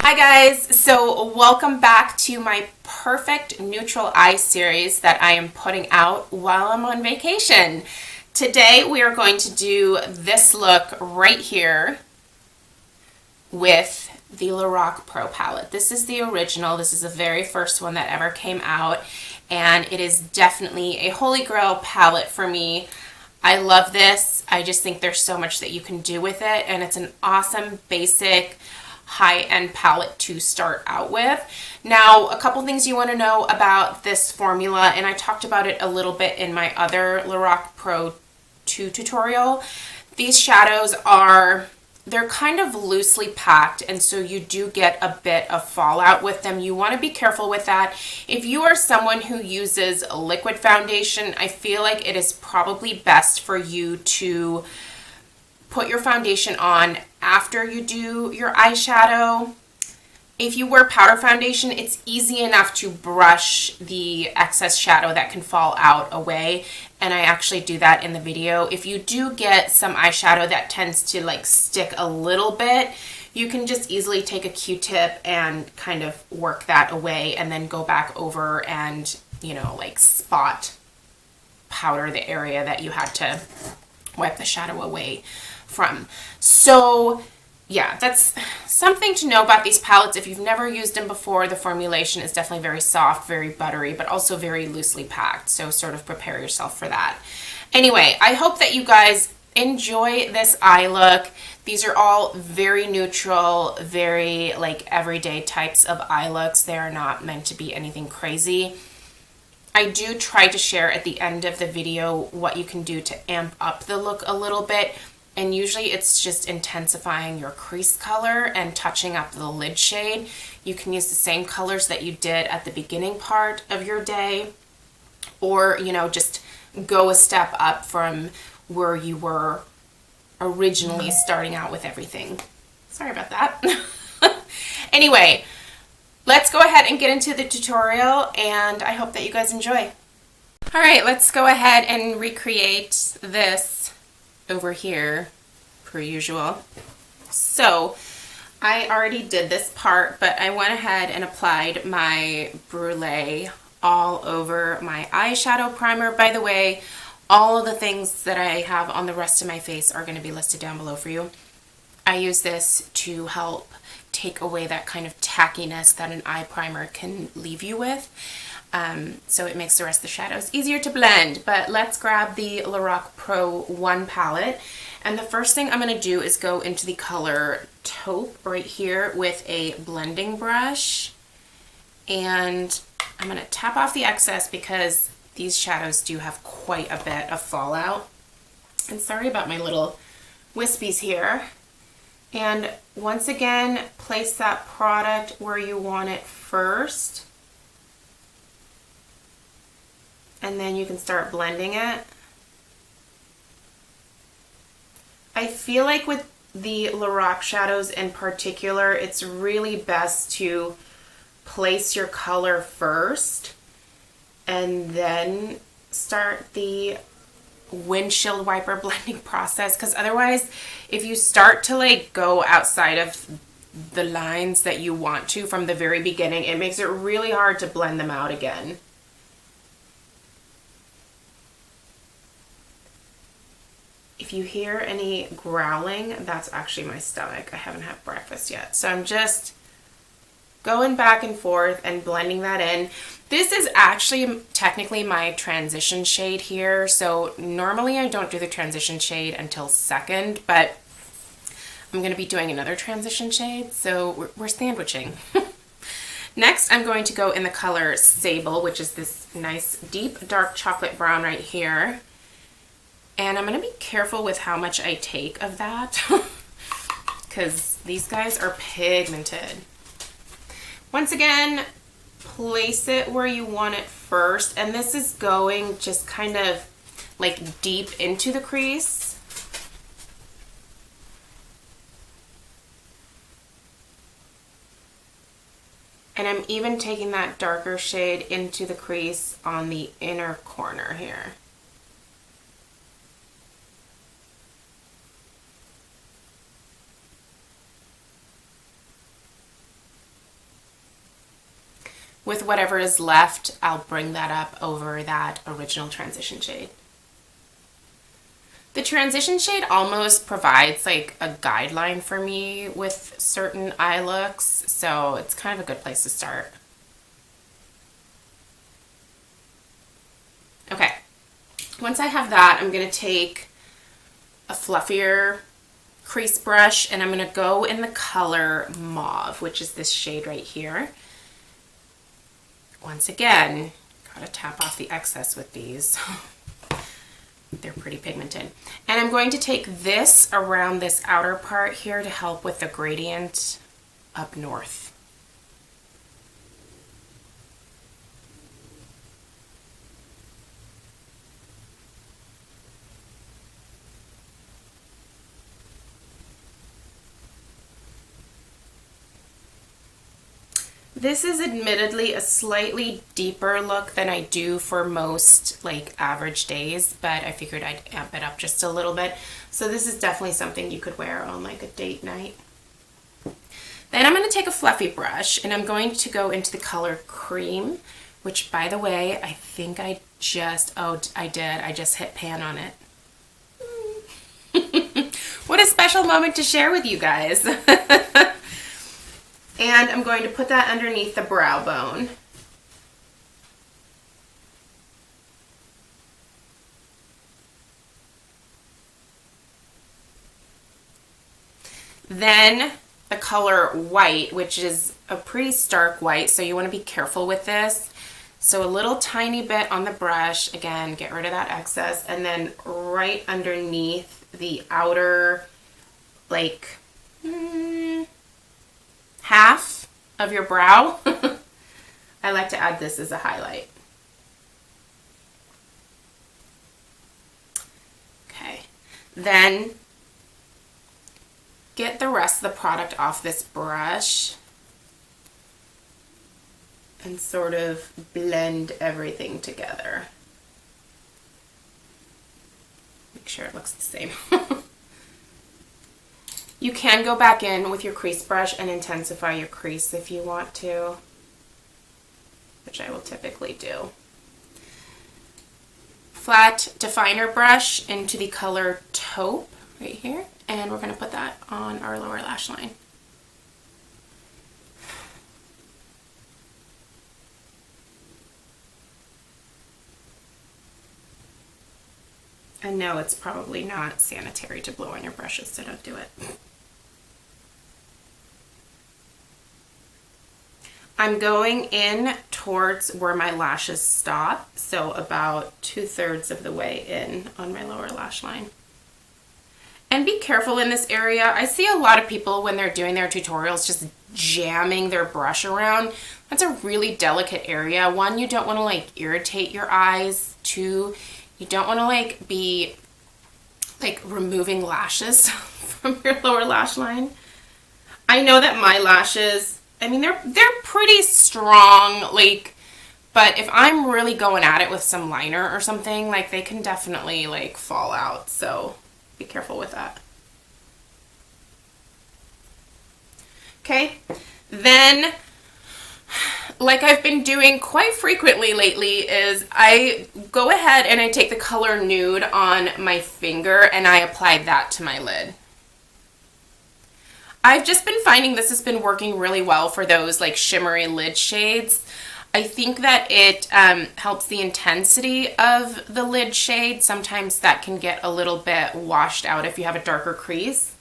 Hi guys, so welcome back to my perfect neutral eye series that I am putting out while I'm on vacation. Today we are going to do this look right here with the LORAC Pro palette. This is the original. This is the very first one that ever came out, and it is definitely a holy grail palette for me. I love this. I just think there's so much that you can do with it, and it's an awesome basic high-end palette to start out with. Now, a couple things you want to know about this formula, and I talked about it a little bit in my other LORAC Pro 2 tutorial. These shadows they're kind of loosely packed, and so you do get a bit of fallout with them. You want to be careful with that. If you are someone who uses liquid foundation, I feel like it is probably best for you to put your foundation on after you do your eyeshadow. If you wear powder foundation, it's easy enough to brush the excess shadow that can fall out away, and I actually do that in the video. If you do get some eyeshadow that tends to like stick a little bit, you can just easily take a Q-tip and kind of work that away and then go back over and, like spot powder the area that you had to wipe the shadow away from. So yeah, that's something to know about these palettes. If you've never used them before, the formulation is definitely very soft, very buttery, but also very loosely packed. So sort of prepare yourself for that. Anyway, I hope that you guys enjoy this eye look. These are all very neutral, very like everyday types of eye looks. They are not meant to be anything crazy. I do try to share at the end of the video what you can do to amp up the look a little bit. And usually it's just intensifying your crease color and touching up the lid shade. You can use the same colors that you did at the beginning part of your day, or, just go a step up from where you were originally starting out with everything. Sorry about that. Anyway, let's go ahead and get into the tutorial, and I hope that you guys enjoy. All right, let's go ahead and recreate this over here per usual. So I already did this part, but I went ahead and applied my brulee all over my eyeshadow primer. By the way, all of the things that I have on the rest of my face are going to be listed down below for you. I use this to help take away that kind of tackiness that an eye primer can leave you with. So it makes the rest of the shadows easier to blend. But let's grab the LORAC Pro 1 palette. And the first thing I'm going to do is go into the color taupe right here with a blending brush. And I'm going to tap off the excess because these shadows do have quite a bit of fallout. And sorry about my little wispies here. And once again, place that product where you want it first. And then you can start blending it. I feel like with the LORAC shadows in particular, it's really best to place your color first and then start the windshield wiper blending process, because otherwise if you start to like go outside of the lines that you want to from the very beginning, it makes it really hard to blend them out again. If you hear any growling, that's actually my stomach. I haven't had breakfast yet. So I'm just going back and forth and blending that in. This is actually technically my transition shade here. So normally I don't do the transition shade until second, but I'm going to be doing another transition shade. So we're sandwiching. Next, I'm going to go in the color Sable, which is this nice deep dark chocolate brown right here. And I'm going to be careful with how much I take of that because these guys are pigmented. Once again, place it where you want it first. And this is going just kind of like deep into the crease. And I'm even taking that darker shade into the crease on the inner corner here. with whatever is left, I'll bring that up over that original transition shade. The transition shade almost provides like a guideline for me with certain eye looks, so it's kind of a good place to start. Okay, once I have that, I'm going to take a fluffier crease brush and I'm going to go in the color Mauve, which is this shade right here. Once again, gotta tap off the excess with these. They're pretty pigmented. And I'm going to take this around this outer part here to help with the gradient up north. This is admittedly a slightly deeper look than I do for most like average days, but I figured I'd amp it up just a little bit. So this is definitely something you could wear on like a date night. Then I'm going to take a fluffy brush and I'm going to go into the color Cream, which by the way, I think I just, oh, I did. I just hit pan on it. What a special moment to share with you guys. And I'm going to put that underneath the brow bone. Then the color White, which is a pretty stark white, so you want to be careful with this. So a little tiny bit on the brush, again, get rid of that excess, and then right underneath the outer, like, half of your brow. I like to add this as a highlight. Okay, then get the rest of the product off this brush and sort of blend everything together. Make sure it looks the same. You can go back in with your crease brush and intensify your crease if you want to, which I will typically do. Flat definer brush into the color Taupe right here, and we're going to put that on our lower lash line. And no, it's probably not sanitary to blow on your brushes, so don't do it. I'm going in towards where my lashes stop, so about 2/3 of the way in on my lower lash line. And be careful in this area. I see a lot of people when they're doing their tutorials just jamming their brush around. That's a really delicate area. One, you don't want to like irritate your eyes. Two, you don't want to like be like removing lashes from your lower lash line. I know that my lashes, I mean, they're pretty strong, like, but if I'm really going at it with some liner or something, like they can definitely like fall out. So be careful with that. Okay, then like I've been doing quite frequently lately is I go ahead and I take the color Nude on my finger and I apply that to my lid. I've just been finding this has been working really well for those like shimmery lid shades. I think that it helps the intensity of the lid shade. Sometimes that can get a little bit washed out if you have a darker crease.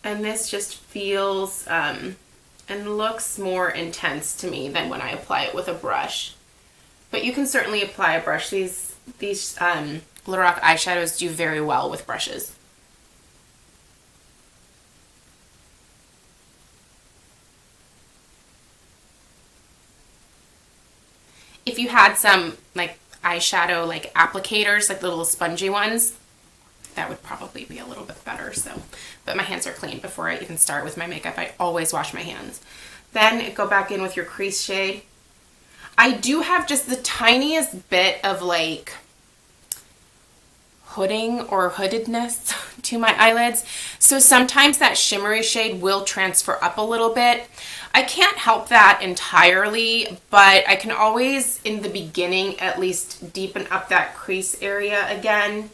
And this just feels and looks more intense to me than when I apply it with a brush. But you can certainly apply a brush. These LORAC eyeshadows do very well with brushes. If you had some like eyeshadow like applicators, like the little spongy ones, that would probably be a little bit better. So, but my hands are clean before I even start with my makeup. I always wash my hands. Then go back in with your crease shade. I do have just the tiniest bit of like hooding or hoodedness to my eyelids. So sometimes that shimmery shade will transfer up a little bit. I can't help that entirely, but I can always, in the beginning, at least deepen up that crease area again.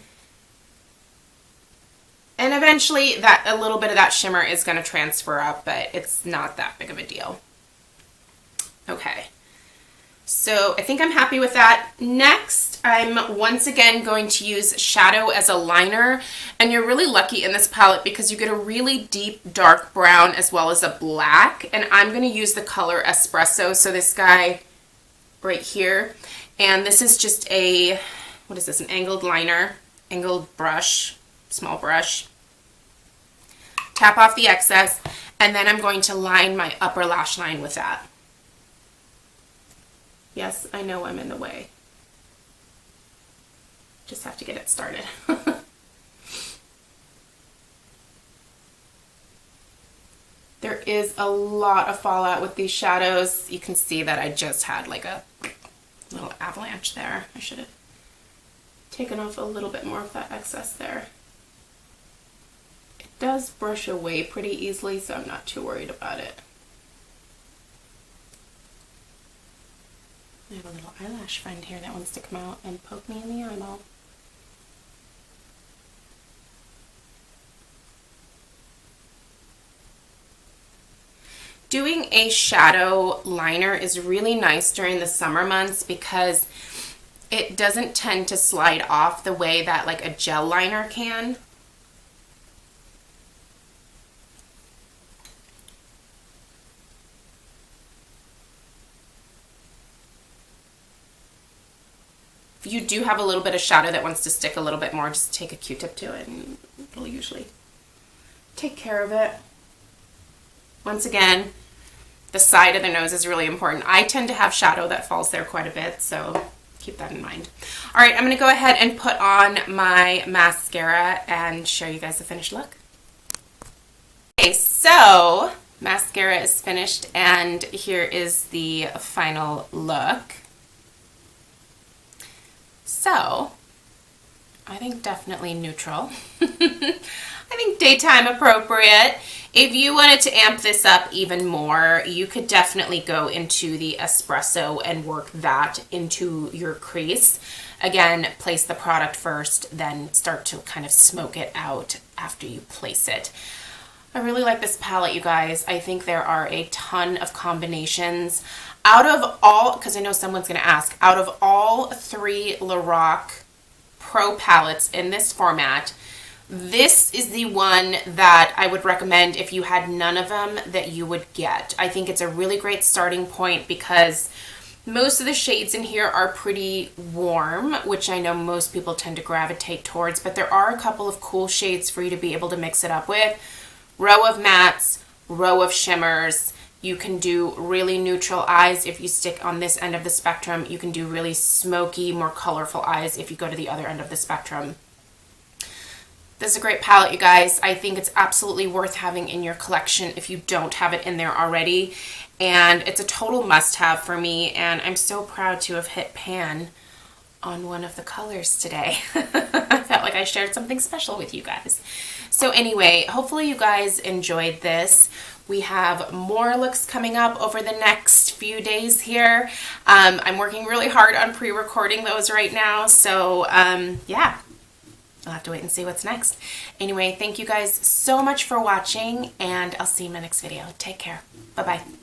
And eventually that a little bit of that shimmer is going to transfer up, but it's not that big of a deal. Okay. So I think I'm happy with that. Next, I'm once again going to use shadow as a liner, and you're really lucky in this palette because you get a really deep dark brown as well as a black, and I'm going to use the color Espresso, so this guy right here, and this is just a, what is this, an angled liner, angled brush, small brush. Tap off the excess, and then I'm going to line my upper lash line with that. Yes, I know I'm in the way. Just have to get it started. There is a lot of fallout with these shadows. You can see that I just had like a little avalanche there. I should have taken off a little bit more of that excess there. It does brush away pretty easily, so I'm not too worried about it. I have a little eyelash friend here that wants to come out and poke me in the eyeball. Doing a shadow liner is really nice during the summer months because it doesn't tend to slide off the way that like a gel liner can. If you do have a little bit of shadow that wants to stick a little bit more, just take a Q-tip to it and it'll usually take care of it. Once again, the side of the nose is really important. I tend to have shadow that falls there quite a bit, so keep that in mind. All right, I'm gonna go ahead and put on my mascara and show you guys the finished look. Okay, so mascara is finished and here is the final look. So, I think definitely neutral. I think daytime appropriate. If you wanted to amp this up even more, you could definitely go into the espresso and work that into your crease. Again, place the product first, then start to kind of smoke it out after you place it. I really like this palette, you guys. I think there are a ton of combinations. Out of all, because I know someone's going to ask, out of all 3 LORAC Pro palettes in this format, this is the one that I would recommend if you had none of them that you would get. I think it's a really great starting point because most of the shades in here are pretty warm, which I know most people tend to gravitate towards, but there are a couple of cool shades for you to be able to mix it up with. Row of mattes, row of shimmers. You can do really neutral eyes if you stick on this end of the spectrum. You can do really smoky, more colorful eyes if you go to the other end of the spectrum. This is a great palette, you guys. I think it's absolutely worth having in your collection if you don't have it in there already. And it's a total must-have for me, and I'm so proud to have hit pan on one of the colors today. I felt like I shared something special with you guys. So anyway, hopefully you guys enjoyed this. We have more looks coming up over the next few days here. I'm working really hard on pre-recording those right now, so yeah, I'll have to wait and see what's next. Anyway, thank you guys so much for watching, and I'll see you in my next video. Take care. Bye-bye.